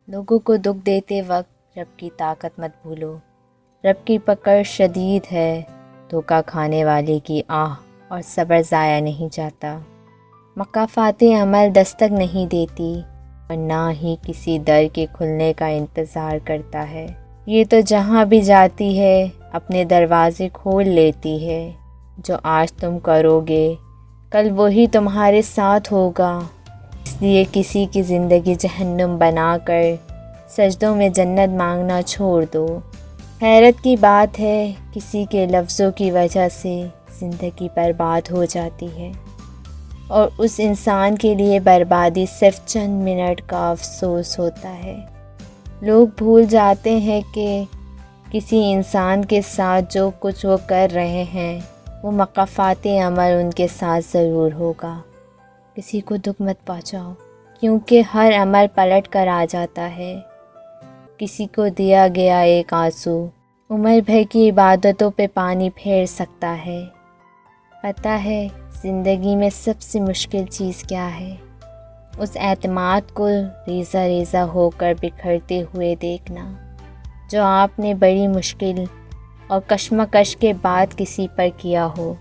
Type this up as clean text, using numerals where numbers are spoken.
لوگوں کو دکھ دیتے وقت رب کی طاقت مت بھولو، رب کی پکڑ شدید ہے، دھوکہ کھانے والے کی آہ اور صبر ضائع نہیں جاتا۔ مقافات عمل دستک نہیں دیتی اور نہ ہی کسی در کے کھلنے کا انتظار کرتا ہے۔ یہ تو جہاں بھی جاتی ہے اپنے دروازے کھول لیتی ہے۔ جو آج تم کرو گے کل وہی تمہارے ساتھ ہوگا، اس لیے کسی کی زندگی جہنم بنا کر سجدوں میں جنت مانگنا چھوڑ دو۔ حیرت کی بات ہے کسی کے لفظوں کی وجہ سے زندگی برباد ہو جاتی ہے، اور اس انسان کے لیے بربادی صرف چند منٹ کا افسوس ہوتا ہے۔ لوگ بھول جاتے ہیں کہ کسی انسان کے ساتھ جو کچھ وہ کر رہے ہیں وہ مقافات عمل ان کے ساتھ ضرور ہوگا۔ کسی کو دکھ مت پہنچاؤ کیونکہ ہر عمل پلٹ کر آ جاتا ہے۔ کسی کو دیا گیا ایک آنسو عمر بھر کی عبادتوں پہ پانی پھیر سکتا ہے۔ پتہ ہے زندگی میں سب سے مشکل چیز کیا ہے؟ اس اعتماد کو ریزہ ریزہ ہو کر بکھرتے ہوئے دیکھنا جو آپ نے بڑی مشکل اور کشمکش کے بعد کسی پر کیا ہو۔